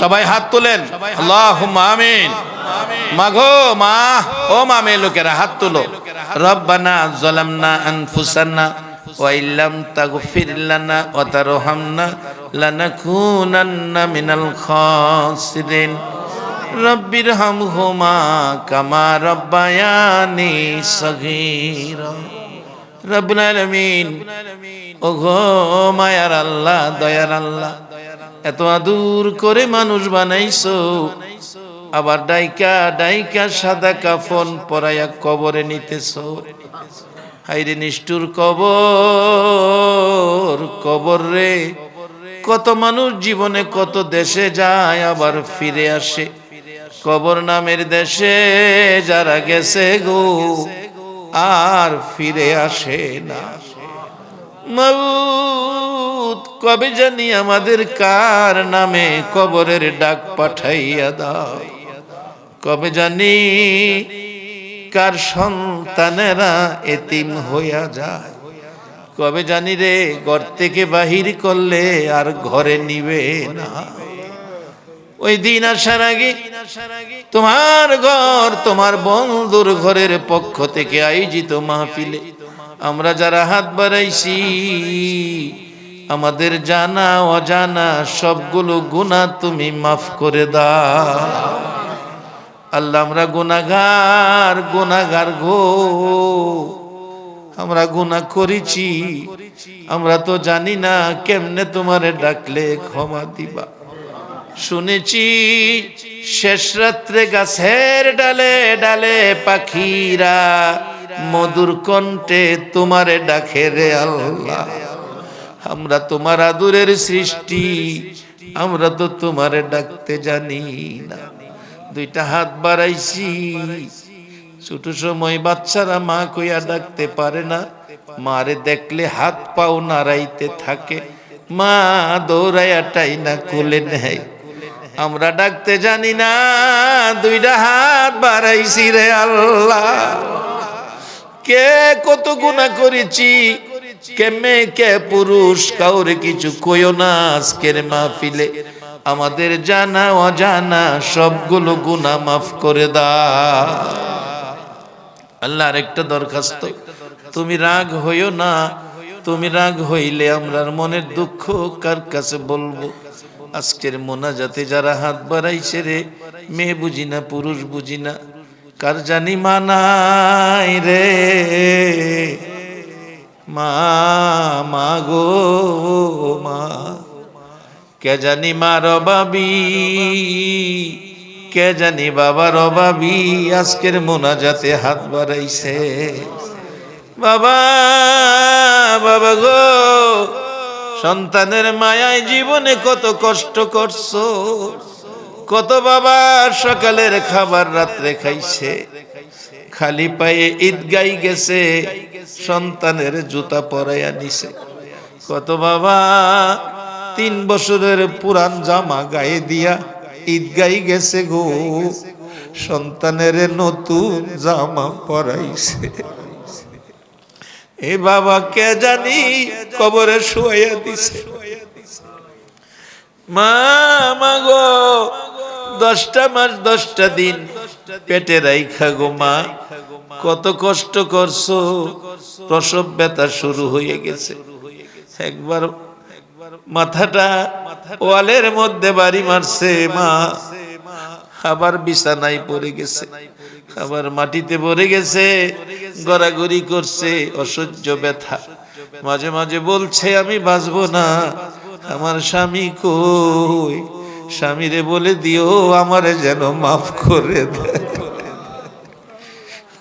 সবাই হাত তোলেন, আল্লাহুম্মা আমিন। মাগো মা, ও মা মেয়ে লোকেরা হাত তুলো। রব্বানা যালামনা আনফুসানা ওয়া ইল্লাম তাগফির লানা ওয়া তারহামনা লানাকুনান্না মিনাল খাসিরিন। রব্বিরহামহুমা কামা রব্বায়ানি সগীরা। রব্বুল আলামিন, ওগো মায়ার আল্লাহ, দয়ার আল্লাহ, এত আদর করে মানুষ বানাইছো, আবার ডাইকা ডাইকা সাদা কাফন পরাইয়া কবরে নিতেছো। হাইরে নিষ্ঠুর কবর, কবর রে। কত মানুষ জীবনে কত দেশে যায় আবার ফিরে আসে, কবর নামের দেশে যারা গেছে গো আর ফিরে আসে না। মাউত কবে জানি আমাদের কার নামে কবরের ডাক পাঠাইয়া দাও, কবে জানি কার সন্তানেরা এতিম হইয়া যায়, কবে জানি রে ঘর থেকে বাহির করলে আর ঘরে নিবে না। ওই দিন আসার আগে তোমার ঘর, তোমার বন্ধুর ঘরের পক্ষ থেকে আয়োজিত মাহফিলে আমরা যারা হাত বাড়াইছি, আমাদের জানা অজানা সবগুলো গুনাহ তুমি মাফ করে দাও। আল্লাহ, আমরা গুনাহগার, গুনাহগার গো, আমরা গুনাহ করেছি, আমরা তো জানি না কেমনে তোমারে ডাকলে ক্ষমা দিবা। শুনেছি শেষ রাত্রে গাছের ডালে ডালে পাখিরা মধুর কণ্ঠে তোমারে ডাকে রে আল্লাহ। আমরা তোমার আদরের সৃষ্টি, আমরা তো তোমারে ডাকতে জানি না। দুইটা হাত বাড়াইছি, ছোট সময় বাচ্চারা মা কইয়া ডাকতে পারে না, মারে দেখলে হাত পাও নাড়াইতে থাকে, মা দৌড়াইয়া টাইনা কোলে নেয়। আমরা ডাকতে জানি না, দুইটা হাত বাড়াইছি রে আল্লাহ। কে কত গুনাহ করেছি, কে মেয়ে কে পুরুষ, কাউরে কিছু কইও না। আজকের মাহফিলে আমাদের জানা অজানা সবগুলো গুনাহ মাফ করে দাও আল্লাহ। আরেকটা দরখাস্ত, তুমি রাগ হইও না, তুমি রাগ হইলে আমরার মনের দুঃখ কার কাছে বলবো। আজকের মোনাজাতে যারা হাত বাড়াইছে রে, মেয়ে বুঝি না পুরুষ বুঝি না, কার জানি মানাই রে মা, মা গো মা, কে জানি মার অভাবী, কে জানি বাবার অভাবী আজকের মোনাজাতে হাত বাড়াইছে। বাবা, বাবা গো, সন্তানের মায়ায় জীবনে কত কষ্ট করছো, কত বাবা সকালের খাবার রাত্রে খাইছে, খালি পায়ে ঈদগাই গেছে, সন্তানের জুতা পরাইয়া নিছে। কত বাবা 3 বছরের পুরান জামা গায়ে দিয়া ঈদগাই গেছে গো, সন্তানের নতুন জামা পরাইছে। এ বাবা কে জানি কবরে শুয়াইয়া দিছে। মা, মা গো, 10টা মাস 10টা দিন পেটে রাইখা গো মা, কত কষ্ট করছো। প্রসব ব্যথা শুরু হয়ে গেছে, একবার মাথাটা ওয়ালের মধ্যে বাড়ি মারছে মা, আবার বিছানায় পড়ে গেছে, আবার মাটিতে পড়ে গেছে, গড়াগড়ি করছে, অসহ্য ব্যথা। মাঝে মাঝে বলছে আমি বাঁচবো না, আমার স্বামী কই, স্বামীরে বলে দিও আমারে যেন মাফ করে দেয়।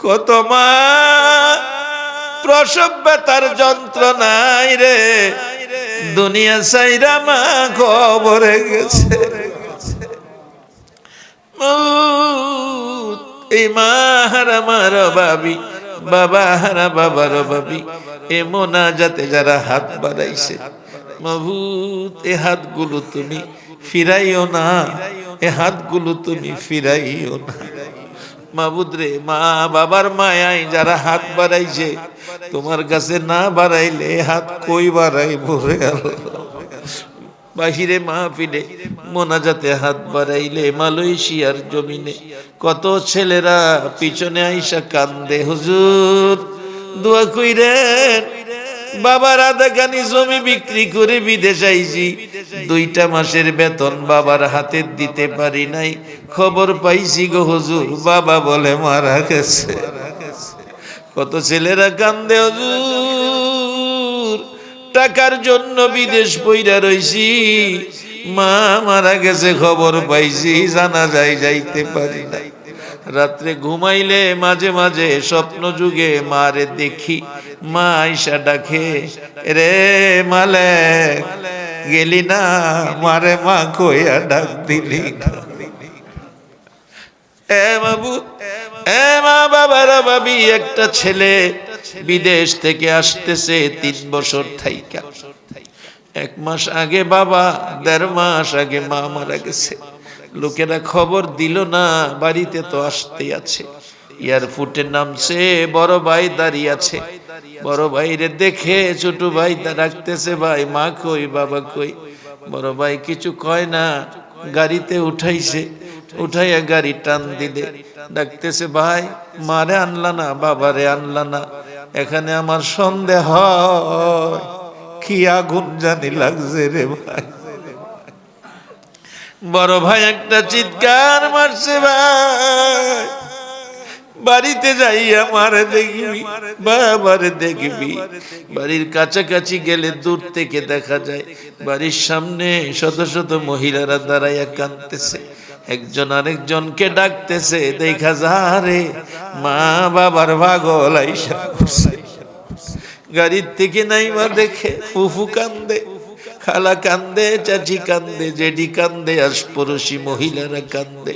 কত মা প্রসব ব্যথার যন্ত্রণায় রে দুনিয়া ছাইরা মা কবরে গেছে। এই মা হারা মার বাবি, বাবা হারা বাবার বাবি, এ মোনাজাতে যারা হাত বাড়াইছে, মাবুদ এ হাতগুলো তুমি ফিরাইও না, এ হাতগুলো তুমি ফিরাইও না। মাবুদ রে, মা বাবার মায়ায় যারা হাত বাড়াইছে, তোমার কাছে না বাড়াইলে হাত কই বাড়াইবো রে আল্লাহ। বাহিরে মাহফিলে মোনাজাতে হাত বাড়াইলে মালয়েশিয়ার জমিনে কত ছেলেরা পিছনে আইসা কান্দে, হুজুর দোয়া কইরেন, বাবার আধাখানি জমি বিক্রি করে বিদেশ আইছি, 2টা মাসের বেতন বাবার হাতে দিতে পারি নাই, খবর পাইছি গো হুজুর বাবা বলে মারা গেছে। কত ছেলেরা কান্দে, হুজুর টাকার জন্য বিদেশ পইরা রইছি, মা মারা গেছে খবর পাইছি, জানাজায় যাইতে পারি নাই। রাত্রে ঘুমাইলে মাঝে মাঝে স্বপ্ন যুগে মারে দেখি, মা আইসা ডাকে, রে মালে গেলি না, মারে মা কইয়া ডাক দিলি না। এ বাবু, এ মা বাবারা ভাবি, একটা ছেলে বিদেশ থেকে আসতেছে 3 বছর থাইকা, 1 মাস আগে বাবা, 1.5 মাস আগে মা মারা গেছে। লোকেরা খবর দিল না, বাড়িতে তো আসতে আছে। এয়ারপোর্টে নামছে, বড় ভাই দাঁড়িয়ে আছে, বড় ভাইরে দেখে ছোট ভাই রাখতেছে, ভাই মা কই বাবা কই? বড় ভাই কিছু কয় না, গাড়িতে উঠাইছে, উঠাইয়া গাড়ি টান দিলে ডাকতেছে, ভাই মারে আনলা না, বাবারে আনলা না, এখানে আমার সন্দেহ হয়, কি আগুন জানি লাগছে রে ভাই। বড় ভাই একটা চিৎকার মারছে, ভাই বাড়িতে যাইয়া মারে দেখবি, বাবারে দেখবি। বাড়ির কাছাকাছি গেলে দূর থেকে দেখা যায় বাড়ির সামনে শত শত মহিলারা দাঁড়াইয়া কাঁদতেছে, একজন আরেকজনকে ডাকতেছে, দেখা যারে মা বাবার পাগল আইসা করছে। গাড়ির থেকে নাইমা দেখে ফুফু কান্দে, খালা কান্দে, চাচি কান্দে, জেডি কান্দে, আশপড়শি মহিলারা কান্দে।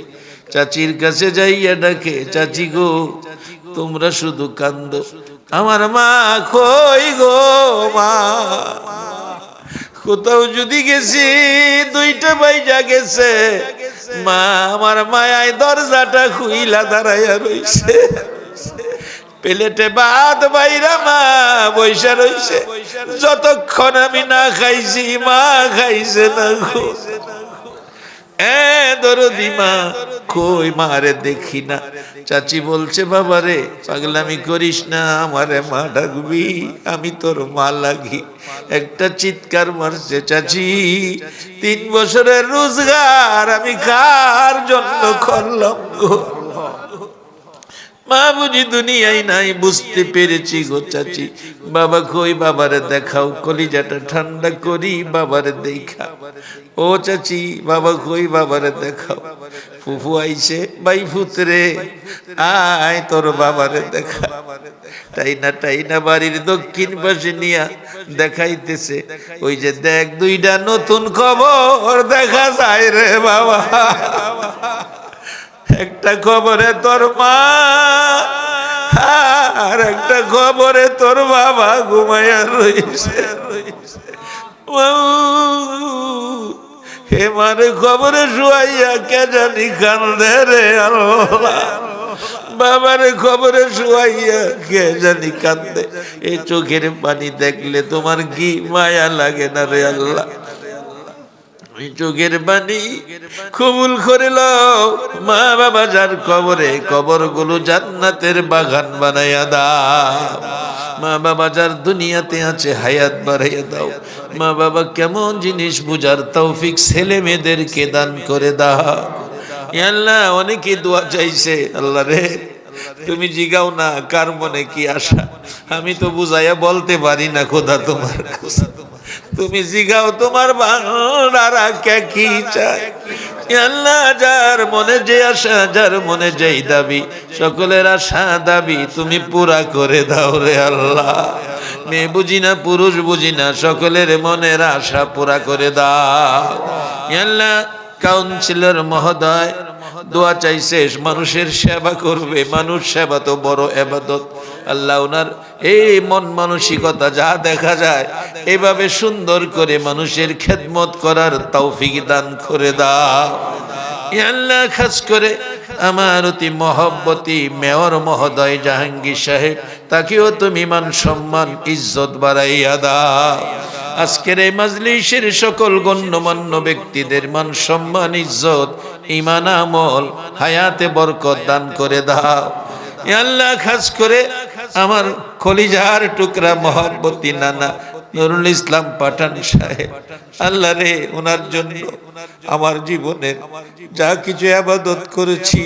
চাচির কাছে যাইয়া ডাকে, চাচি গো তোমরা শুধু কান্দো, আমার মা কই গো মা? কোথাও যদি গেছি 2টা বাইজা গেছে, মা আমার মায়ায় দরজাটা খুইলা দাঁড়াইয়া রইছে, প্লেটে ভাত বাইরা মা বৈশা রইছে, যতক্ষণ আমি না খাইছি মা খাইছে না গো। দরদি মা কই, মারে দেখি না। চাচি বলছে, বাবারে পাগলামি করিস না, আমারে মা ডাকবি, আমি তোর মা লাগি। একটা চিৎকার মারছে, চাচি 3 বছরের রোজগার আমি কার জন্য করলাম গো? মা বুঝি দুনিয়ায় নাই, বুঝতে পেরেছি গো চাচি। বাবা কই, বাবারে দেখাও, কলিজাটা ঠান্ডা করি বাবারে দেখা। ও চাচি বাবা কই, বাবারে দেখাও। ফুফু আইছে, ভাই ফুতরে আয় তোর বাবারে দেখা। টাইনা বাড়ির দক্ষিণ পাশে নিয়া দেখাইতেছে, ওই যে দেখ 2টা নতুন খবর দেখা যায় রে বাবা। একটা খবরে তোর মা, আর একটা খবরে তোর বাবা ঘুমাইয়া রইছে। হে মারে খবরে শুয়াইয়া কে জানি কান্দে রে আল্লাহ, বাবারে খবরে শুয়াইয়া কে জানি কান্দে। এই চোখের পানি দেখলে তোমার কি মায়া লাগে না রে আল্লাহ? চোখের বাণী কবুল করে লও, মা বাবা যার কবরে, কবরগুলো জান্নাতের বাগান বানাইয়া দাও। মা বাবা যার দুনিয়াতে আছে হায়াত বাড়াইয়া দাও। মা বাবা কেমন জিনিস বুঝার তৌফিক ছেলে মেয়েদেরকে দান করে দাও। ইয়া আল্লাহ, অনেকে দোয়া চাইছে, আল্লাহ রে তুমি জিগাও না কার মনে কি আশা, আমি তো বুঝাইয়া বলতে পারি না খোদা তোমার কাছে। তুমি জিগাও তোমার বান্দারা কে কি চায়। আল্লাহ যার মনে যে আশা, যার মনে যেই দাবি, সকলের আশা দাবি তুমি পুরা করে দাও রে আল্লাহ। মেয়ে বুঝি না পুরুষ বুঝি না, সকলের মনের আশা পুরা করে দাও। আল্লাহ কাউন্সিলর মহোদয় দোয়া চাইছে, মানুষের সেবা করবে, মানুষ সেবা তো বড় ইবাদত। আল্লাহ ওনার এই মন মানসিকতা যা দেখা যায়, এভাবে সুন্দর করে মানুষের খেদমত করার তৌফিক দান করে দাও। ইয়া আল্লাহ খাস করে আমার অতি মহব্বতী মেয়র মহোদয় জাহাঙ্গীর সাহেব, তাকেও তুমি মান সম্মান ইজ্জত বাড়াইয়া দাও। আজকের এই মাজলিসের সকল গণ্যমান্য ব্যক্তিদের মান সম্মান ইজ্জত ঈমান আমল হায়াতে বরকত দান করে দাও ইয়া আল্লাহ। খাস করে আমার কলিজার টুকরা মহব্বতী নানা নুরুল ইসলাম পাঠান সাহেব, আল্লাহ রে, ওনার জন্য আমার জীবনের যা কিছু ইবাদত করেছি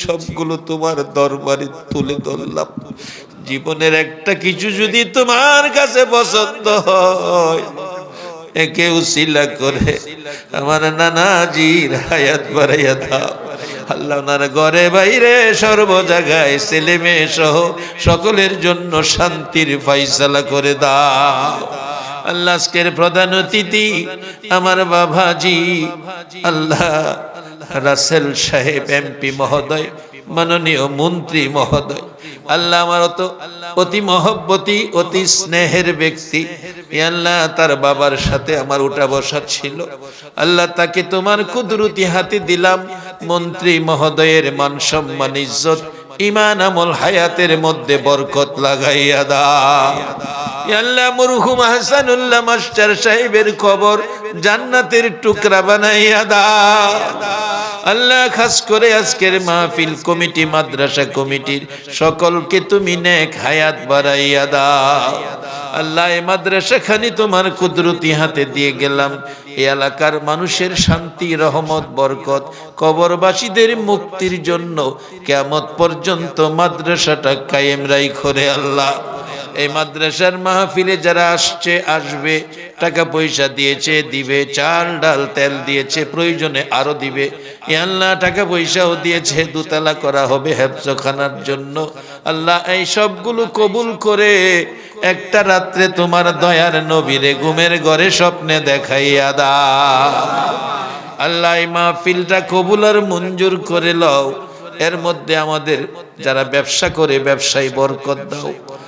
সবগুলো তোমার দরবারে তুলে ধরলাম। জীবনের একটা কিছু যদি তোমার কাছে পছন্দ হয়, একে উসিলা করে আমার নানাজির হায়াত বাড়াইয়া দাও আল্লাহ। ওনার ঘরে বাইরে সর্ব জায়গায় ছেলে মেয়ে সহ সকলের জন্য শান্তির ফায়সালা করে দাও আল্লাহ। আজকের প্রধান অতিথি আমার বাবাজি আল্লাহ রাসেল সাহেব এমপি মহোদয়, মাননীয় মন্ত্রী মহোদয়, আল্লাহ আমার অতি মহব্বতী অতি স্নেহের ব্যক্তি। আল্লাহ তার বাবার সাথে আমার উঠা বসা ছিল, আল্লাহ তাকে তোমার কুদরতি হাতে দিলাম। মন্ত্রী মহোদয়ের মান সম্মান ইজ্জত ঈমান আমল হায়াতের মধ্যে বরকত লাগাইয়া দাও আল্লাহ। মরহুম হাসানুল্লাহ মাস্টার সাহেবের কবর জান্নাতের টুকরা বানাইয়া দাও আল্লাহ। খাস করে আজকের মাহফিল কমিটি, মাদ্রাসা কমিটির সকলকে তুমি নেক হায়াত বাড়াইয়া দাও আল্লাহ। এই মাদ্রাসা খানি তোমার কুদরতি হাতে দিয়ে গেলাম। এই এলাকার মানুষের শান্তি, রহমত, বরকত, কবরবাসীদের মুক্তির জন্য কিয়ামত পর্যন্ত মাদ্রাসাটা কায়েম রাইখো রে আল্লাহ। এই মাদ্রাসার মাহফিলে যারা আসছে, আসবে, টাকা পয়সা দিয়েছে, দিবে, চাল ডাল তেল দিয়েছে, প্রয়োজনে আরো দিবে। আল্লাহ টাকা পয়সাও দিয়েছে, দোতলা করা হবে হেফজখানার জন্য। আল্লাহ এই সবগুলো কবুল করে একটা রাত্রে তোমার দয়ার নবীরে ঘুমের ঘরে স্বপ্নে দেখাইয়া দাও আল্লাহ। এই মাহফিলটা কবুল আর মঞ্জুর করে লও। এর মধ্যে আমাদের যারা ব্যবসা করে ব্যবসায় বরকত দাও